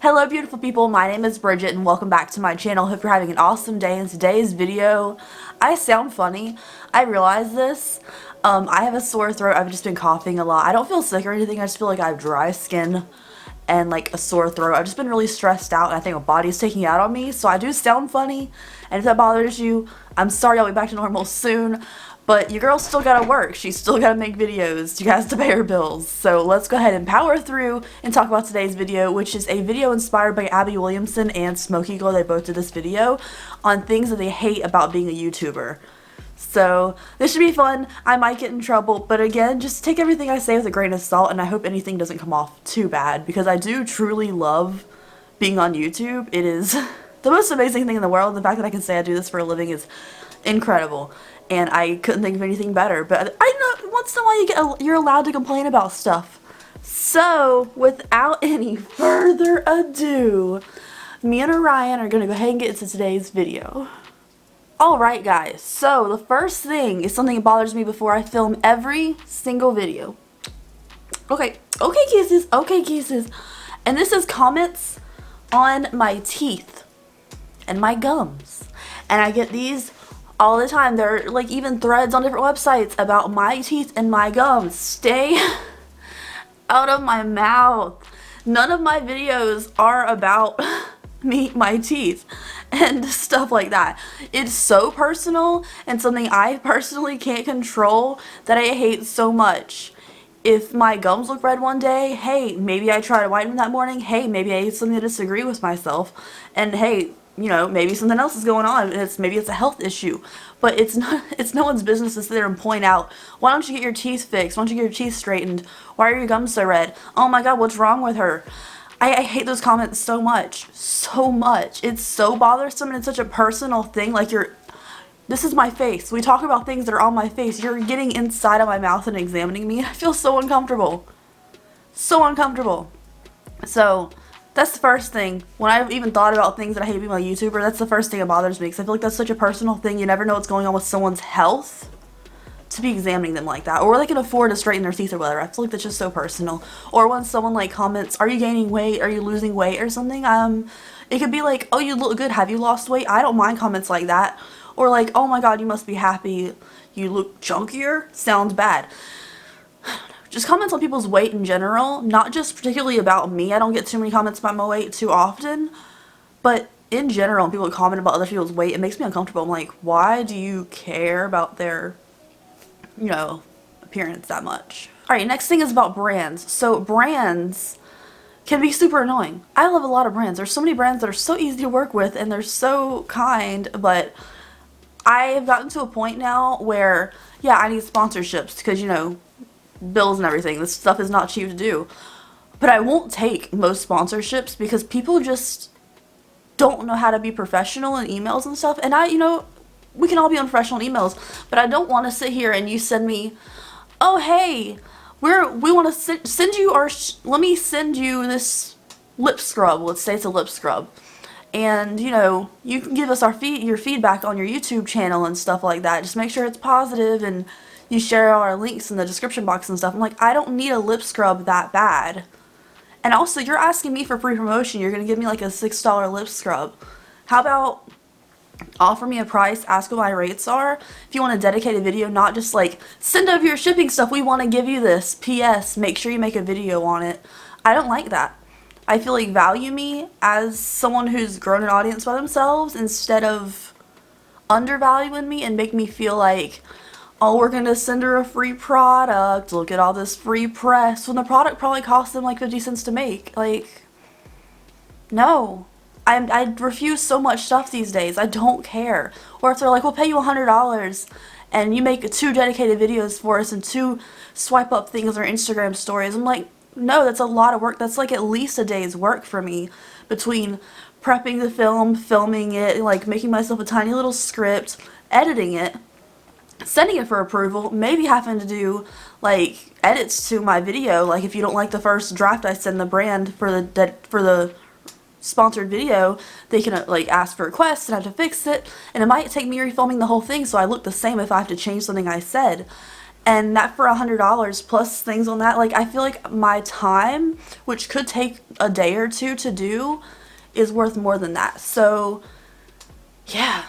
Hello beautiful people, my name is Bridget and welcome back to my channel. Hope you're having an awesome day. In today's video, I sound funny. I realize this. I have a sore throat. I've just been coughing a lot. I don't feel sick or anything. I just feel like I have dry skin and like a sore throat. I've just been really stressed out and I think my body's taking it out on me. So I do sound funny, and if that bothers you, I'm sorry. I'll be back to normal soon. But your girl's still gotta work. She's still gotta make videos. She has to pay her bills. So let's go ahead and power through and talk about today's video, which is a video inspired by Abby Williamson and Smokey Glow. They both did this video on things that they hate about being a YouTuber. So this should be fun. I might get in trouble, but again, just take everything I say with a grain of salt, and I hope anything doesn't come off too bad, because I do truly love being on YouTube. It is the most amazing thing in the world. The fact that I can say I do this for a living is incredible. And I couldn't think of anything better. But I know once in a while you're allowed to complain about stuff. So without any further ado, me and Orion are gonna go ahead and get into today's video. Alright guys, so the first thing is something that bothers me before I film every single video. Okay kisses. And this is comments on my teeth and my gums. And I get these all the time. There are like even threads on different websites about my teeth and my gums. Stay out of my mouth. None of my videos are about my teeth and stuff like that. It's so personal and something I personally can't control that I hate so much. If my gums look red one day, hey, maybe I try to whiten them that morning. Hey, maybe I ate something to disagree with myself. And hey, you know, maybe something else is going on. Maybe it's a health issue, but it's no one's business to sit there and point out, why don't you get your teeth fixed? Why don't you get your teeth straightened? Why are your gums so red? Oh my god, what's wrong with her? I hate those comments so much. It's so bothersome, and it's such a personal thing. Like, this is my face. We talk about things that are on my face. You're getting inside of my mouth and examining me. I feel so uncomfortable. So uncomfortable. So that's the first thing. When I've even thought about things that I hate being a YouTuber, that's the first thing that bothers me, because I feel like that's such a personal thing. You never know what's going on with someone's health to be examining them like that, or they can afford to straighten their teeth or whatever. I feel like that's just so personal. Or when someone like comments, are you gaining weight, are you losing weight or something, it could be like, oh, you look good, have you lost weight? I don't mind comments like that. Or like, oh my god, you must be happy, you look chunkier. Sounds bad. Just comments on people's weight in general, not just particularly about me. I don't get too many comments about my weight too often, but in general, when people comment about other people's weight, it makes me uncomfortable. I'm like, why do you care about their, you know, appearance that much? Alright, next thing is about brands. So brands can be super annoying. I love a lot of brands. There's so many brands that are so easy to work with and they're so kind, but I've gotten to a point now where, yeah, I need sponsorships because, you know, bills and everything. This stuff is not cheap to do. But I won't take most sponsorships because people just don't know how to be professional in emails and stuff. And you know, we can all be unprofessional in emails, but I don't want to sit here and you send me, oh hey, we want to send you let me send you this lip scrub. Let's say it's a lip scrub. And, you know, you can give us your feedback on your YouTube channel and stuff like that. Just make sure it's positive and you share all our links in the description box and stuff. I'm like, I don't need a lip scrub that bad. And also, you're asking me for free promotion. You're going to give me like a $6 lip scrub. How about offer me a price, ask what my rates are. If you want a dedicated video, not just like, send over your shipping stuff, we want to give you this. P.S. Make sure you make a video on it. I don't like that. I feel like value me as someone who's grown an audience by themselves instead of undervaluing me and make me feel like, oh, we're going to send her a free product, look at all this free press, when the product probably cost them like 50 cents to make. Like, no. I refuse so much stuff these days. I don't care. Or if they're like, we'll pay you $100 and you make 2 dedicated videos for us and 2 swipe up things or Instagram stories. I'm like, no, that's a lot of work. That's like at least a day's work for me between prepping the film, filming it, like making myself a tiny little script, editing it, sending it for approval, maybe having to do like edits to my video. Like if you don't like the first draft I send the brand for the sponsored video, they can like ask for requests and I have to fix it, and it might take me refilming the whole thing so I look the same if I have to change something I said. And that for $100 plus things on that, like, I feel like my time, which could take a day or two to do, is worth more than that. So yeah,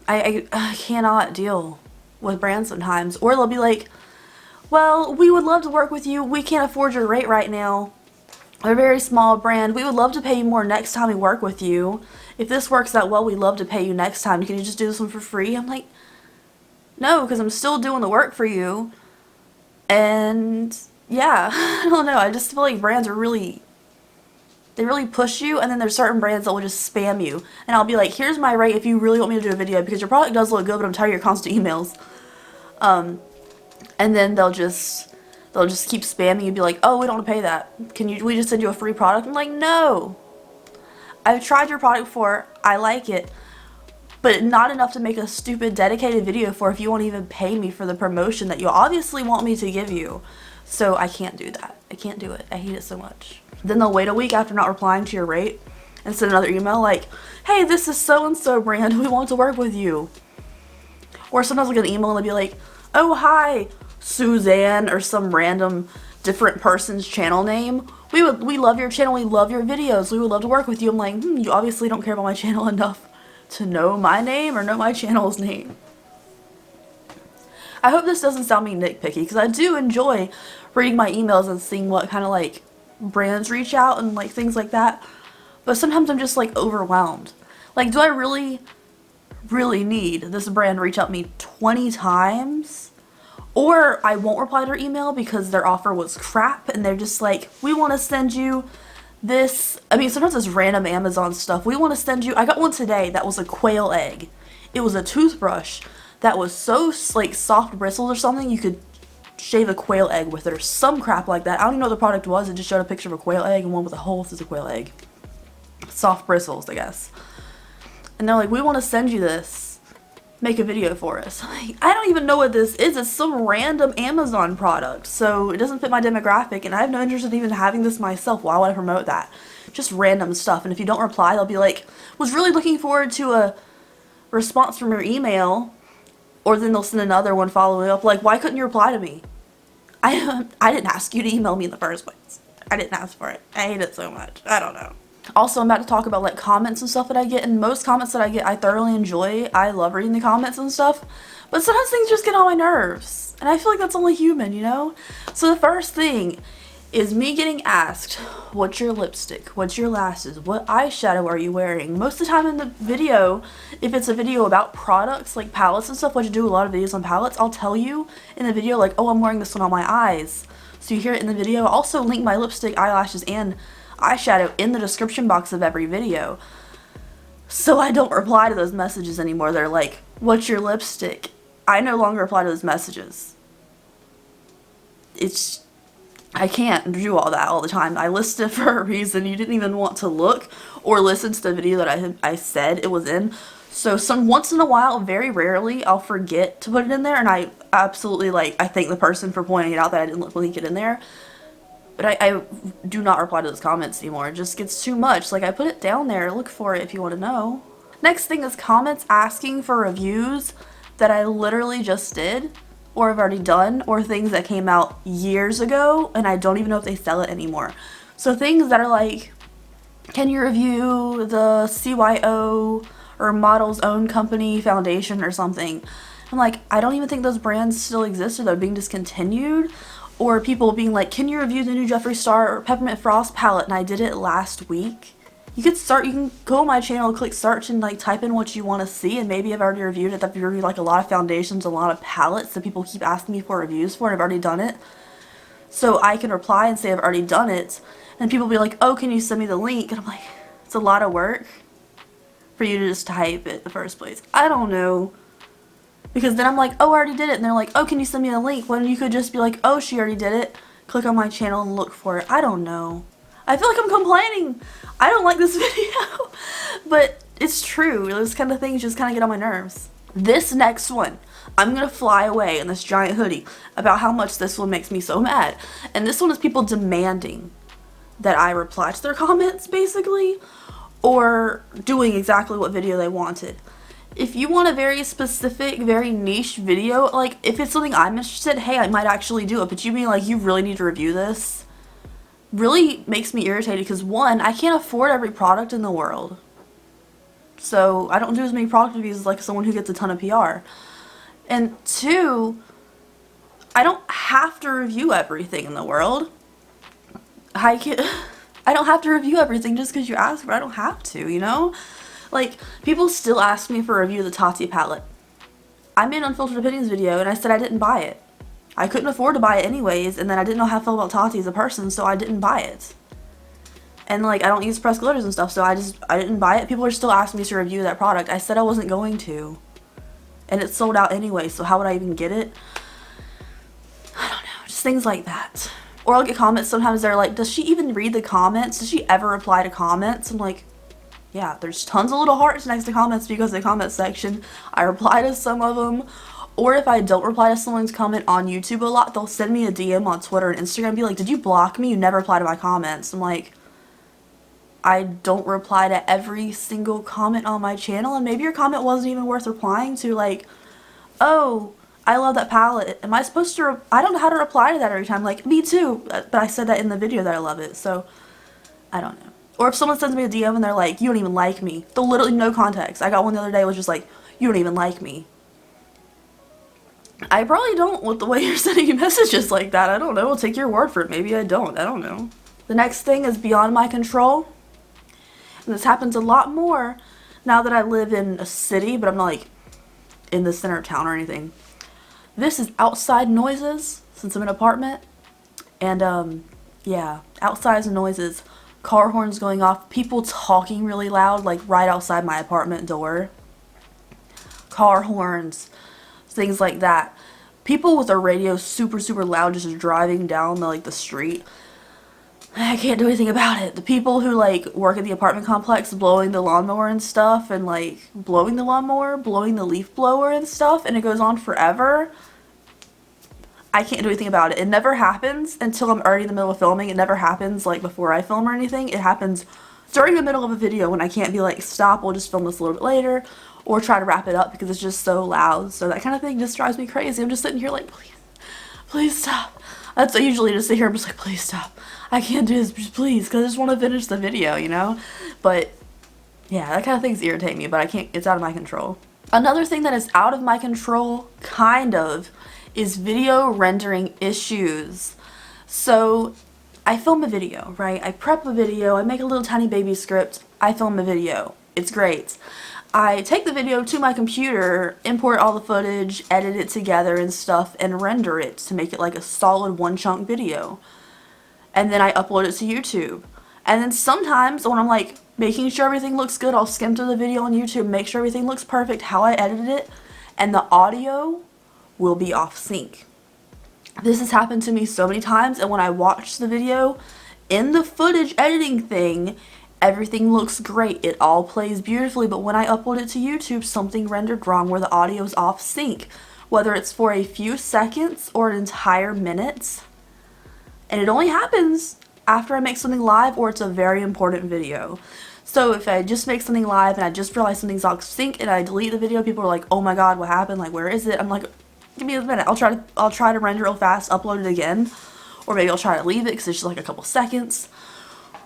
I cannot deal with brands sometimes. Or they'll be like, well, we would love to work with you, we can't afford your rate right now, we're a very small brand, we would love to pay you more next time we work with you. If this works out well, we'd love to pay you next time. Can you just do this one for free? I'm like, no, because I'm still doing the work for you. And yeah, I don't know, I just feel like brands are really, they really push you, and then there's certain brands that will just spam you. And I'll be like, here's my rate if you really want me to do a video, because your product does look good, but I'm tired of your constant emails. And then they'll just keep spamming you, be like, oh, we don't want to pay that. We just send you a free product? I'm like, no. I've tried your product before, I like it, but not enough to make a stupid dedicated video for if you won't even pay me for the promotion that you obviously want me to give you. So I can't do that. I can't do it. I hate it so much. Then they'll wait a week after not replying to your rate and send another email like, hey, this is so-and-so brand, we want to work with you. Or sometimes I'll get an email and they'll be like, oh, hi, Suzanne, or some random different person's channel name. We love your channel, we love your videos, we would love to work with you. I'm like, you obviously don't care about my channel enough to know my name or know my channel's name. I hope this doesn't sound me nitpicky, because I do enjoy reading my emails and seeing what kind of like brands reach out and like things like that. But sometimes I'm just like overwhelmed. Like, do I really need this brand to reach out to me 20 times? Or I won't reply to their email because their offer was crap and they're just like, we want to send you this. I mean, sometimes it's random Amazon stuff. We want to send you, I got one today that was a quail egg. It was a toothbrush that was so like soft bristles or something, you could shave a quail egg with it or some crap like that. I don't even know what the product was. It just showed a picture of a quail egg and one with a hole through the quail egg. Soft bristles, I guess. And they're like, we want to send you this. Make a video for us. Like, I don't even know what this is. It's some random Amazon product. So it doesn't fit my demographic and I have no interest in even having this myself. Why would I promote that? Just random stuff. And if you don't reply, they'll be like, was really looking forward to a response from your email. Or then they'll send another one following up. Like, why couldn't you reply to me? I didn't ask you to email me in the first place. I didn't ask for it. I hate it so much. I don't know. Also, I'm about to talk about like comments and stuff that I get, and most comments that I get I thoroughly enjoy. I love reading the comments and stuff, but sometimes things just get on my nerves, and I feel like that's only human, you know? So the first thing is me getting asked, what's your lipstick? What's your lashes? What eyeshadow are you wearing? Most of the time in the video, if it's a video about products like palettes and stuff, which I do a lot of videos on palettes, I'll tell you in the video like, oh, I'm wearing this one on my eyes. So you hear it in the video. I'll also link my lipstick, eyelashes, and eyeshadow in the description box of every video. So I don't reply to those messages anymore. They're like, what's your lipstick? I no longer reply to those messages. I can't do all that all the time. I listed it for a reason. You didn't even want to look or listen to the video that I said it was in. So once in a while, very rarely, I'll forget to put it in there, and I absolutely I thank the person for pointing it out that I didn't link it in there. But I do not reply to those comments anymore. It just gets too much. Like, I put it down there. Look for it if you want to know. Next thing is comments asking for reviews that I literally just did or have already done, or things that came out years ago and I don't even know if they sell it anymore. So things that are like, can you review the CYO or Model's Own Company foundation or something? I'm like, I don't even think those brands still exist or they're being discontinued. Or people being like, can you review the new Jeffree Star or Peppermint Frost palette? And I did it last week. You can go on my channel, click search, and like type in what you want to see, and maybe I've already reviewed it. I've reviewed like a lot of foundations, a lot of palettes that people keep asking me for reviews for, and I've already done it. So I can reply and say I've already done it, and people will be like, oh, can you send me the link? And I'm like, it's a lot of work for you to just type it in the first place. I don't know. Because then I'm like, oh, I already did it. And they're like, oh, can you send me the link? When you could just be like, oh, she already did it. Click on my channel and look for it. I don't know. I feel like I'm complaining. I don't like this video. But it's true. Those kind of things just kind of get on my nerves. This next one, I'm going to fly away in this giant hoodie about how much this one makes me so mad. And this one is people demanding that I reply to their comments, basically. Or doing exactly what video they wanted. if you want a very specific, very niche video, like, if it's something I'm interested, hey, I might actually do it. But you being like, you really need to review this, really makes me irritated because, one, I can't afford every product in the world. So I don't do as many product reviews as like someone who gets a ton of PR. And two, I don't have to review everything in the world. I don't have to review everything just because you ask for it. I don't have to, you know? Like, people still ask me for a review of the Tati palette. I made an Unfiltered Opinions video and I said I didn't buy it. I couldn't afford to buy it anyways, and then I didn't know how I felt about Tati as a person, so I didn't buy it. And like, I don't use pressed glitters and stuff, so I didn't buy it. People are still asking me to review that product. I said I wasn't going to. And it's sold out anyway, so how would I even get it? I don't know, just things like that. Or I'll get comments sometimes that are like, does she even read the comments? Does she ever reply to comments? I'm like, yeah, there's tons of little hearts next to comments because of the comment section. I reply to some of them. Or if I don't reply to someone's comment on YouTube a lot, they'll send me a DM on Twitter and Instagram and be like, did you block me? You never reply to my comments. I'm like, I don't reply to every single comment on my channel, and maybe your comment wasn't even worth replying to. Like, oh, I love that palette. Am I supposed to, I don't know how to reply to that every time. Like, me too, but I said that in the video that I love it, so I don't know. Or if someone sends me a DM and they're like, you don't even like me. They'll literally, no context. I got one the other day, was just like, you don't even like me. I probably don't with the way you're sending messages like that. I don't know. I'll take your word for it. Maybe I don't. I don't know. The next thing is beyond my control. And this happens a lot more now that I live in a city, but I'm not like in the center of town or anything. This is outside noises, since I'm in an apartment. And yeah, outside noises. Car horns going off, people talking really loud, like right outside my apartment door. Car horns, things like that. People with their radio super loud just driving down the street. I can't do anything about it. The people who like work at the apartment complex blowing the lawnmower and stuff, and like blowing the lawnmower, blowing the leaf blower and stuff, and it goes on forever. I can't do anything about it. It never happens until I'm already in the middle of filming. It never happens like before I film or anything. It happens during the middle of a video when I can't be like, stop, we'll just film this a little bit later, or try to wrap it up because it's just so loud. So that kind of thing just drives me crazy. I'm just sitting here like, please stop. That's what I usually just sit here. I'm just like, please stop. I can't do this, just please, because I just want to finish the video, you know? But yeah, that kind of things irritate me, but I can't, it's out of my control. Another thing that is out of my control, kind of, is video rendering issues. So I film a video, right? I prep a video, I make a little tiny baby script, I film a video. It's great. I take the video to my computer, import all the footage, edit it together and stuff, and render it to make it like a solid one chunk video. And then I upload it to YouTube. And then sometimes when I'm like making sure everything looks good, I'll skim through the video on YouTube, make sure everything looks perfect, how I edited it, and the audio will be off sync. This has happened to me so many times, and when I watch the video in the footage editing thing, everything looks great. It all plays beautifully, but when I upload it to YouTube, something rendered wrong where the audio is off sync, whether it's for a few seconds or an entire minute. And it only happens after I make something live or it's a very important video. So if I just make something live and I just realize something's off sync and I delete the video, people are like, oh my god, what happened? Like, where is it? I'm like, give me a minute. I'll try to render real fast, upload it again, or maybe I'll try to leave it because it's just like a couple seconds.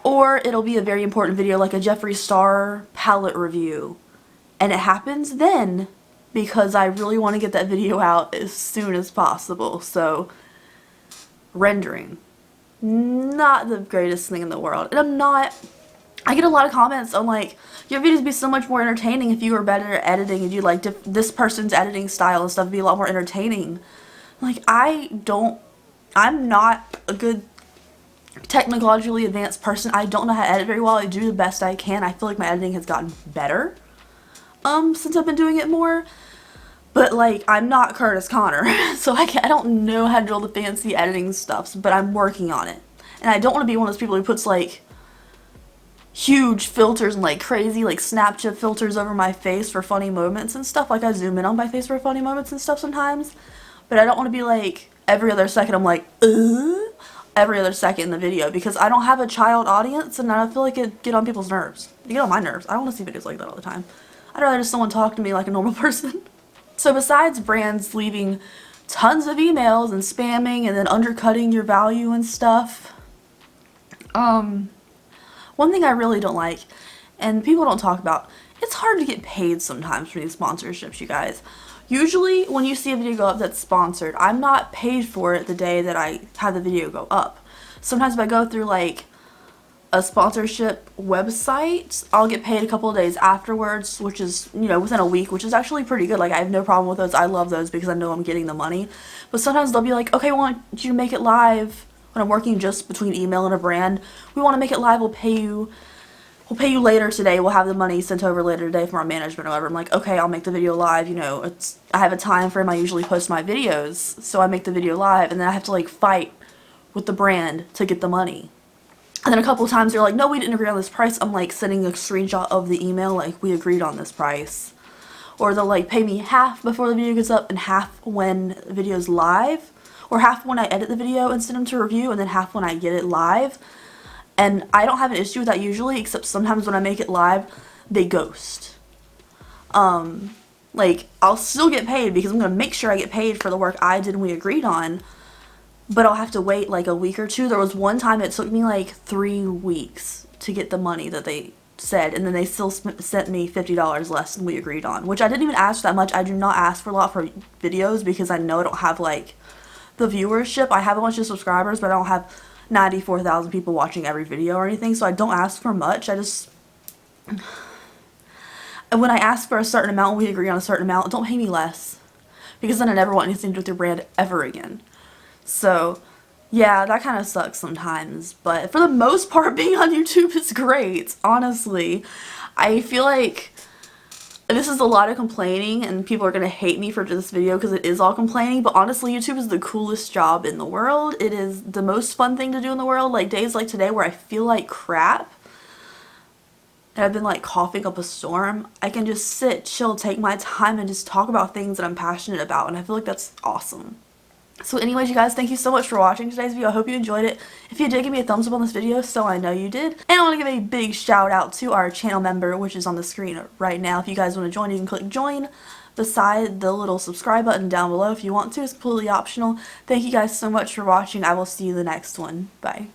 Or it'll be a very important video like a Jeffree Star palette review, and it happens then because I really want to get that video out as soon as possible. So rendering, not the greatest thing in the world. And I get a lot of comments on like, your videos would be so much more entertaining if you were better at editing and you like this person's editing style and stuff would be a lot more entertaining. Like, I'm not a good technologically advanced person. I don't know how to edit very well. I do the best I can. I feel like my editing has gotten better since I've been doing it more. But like, I'm not Curtis Connor, so I don't know how to do all the fancy editing stuff, but I'm working on it. And I don't want to be one of those people who puts like huge filters and like crazy like Snapchat filters over my face for funny moments and stuff. Like, I zoom in on my face for funny moments and stuff sometimes, but I don't want to be like every other second I'm like every other second in the video, because I don't have a child audience and I feel like it get on people's nerves. You get on my nerves. I don't want to see videos like that all the time. I'd rather just someone talk to me like a normal person. So besides brands leaving tons of emails and spamming and then undercutting your value and stuff, one thing I really don't like, and people don't talk about, it's hard to get paid sometimes for these sponsorships, you guys. Usually when you see a video go up that's sponsored, I'm not paid for it the day that I have the video go up. Sometimes if I go through like a sponsorship website, I'll get paid a couple of days afterwards, which is, you know, within a week, which is actually pretty good. Like, I have no problem with those. I love those because I know I'm getting the money. But sometimes they'll be like, okay, we want you to make it live. When I'm working just between email and a brand, we want to make it live. We'll pay you later today. We'll have the money sent over later today from our management or whatever. I'm like, okay, I'll make the video live. You know, I have a time frame I usually post my videos, so I make the video live, and then I have to like fight with the brand to get the money. And then a couple of times they're like, no, we didn't agree on this price. I'm like sending a screenshot of the email like, we agreed on this price. Or they'll like pay me half before the video gets up and half when the video's live. Or half when I edit the video and send them to review, and then half when I get it live. And I don't have an issue with that usually, except sometimes when I make it live, they ghost. Like, I'll still get paid because I'm going to make sure I get paid for the work I did and we agreed on. But I'll have to wait like a week or two. There was one time it took me like 3 weeks to get the money that they said, and then they still sent me $50 less than we agreed on, which I didn't even ask for that much. I do not ask for a lot for videos because I know I don't have like the viewership. I have a bunch of subscribers, but I don't have 94,000 people watching every video or anything, so I don't ask for much. And when I ask for a certain amount, we agree on a certain amount, don't pay me less, because then I never want anything to do with your brand ever again. So, yeah, that kind of sucks sometimes, but for the most part, being on YouTube is great, honestly. I feel like this is a lot of complaining, and people are going to hate me for this video because it is all complaining, but honestly, YouTube is the coolest job in the world. It is the most fun thing to do in the world. Like, days like today where I feel like crap, and I've been like coughing up a storm, I can just sit, chill, take my time, and just talk about things that I'm passionate about, and I feel like that's awesome. So anyways, you guys, thank you so much for watching today's video. I hope you enjoyed it. If you did, give me a thumbs up on this video so I know you did. And I want to give a big shout out to our channel member, which is on the screen right now. If you guys want to join, you can click join beside the little subscribe button down below if you want to. It's completely optional. Thank you guys so much for watching. I will see you in the next one. Bye.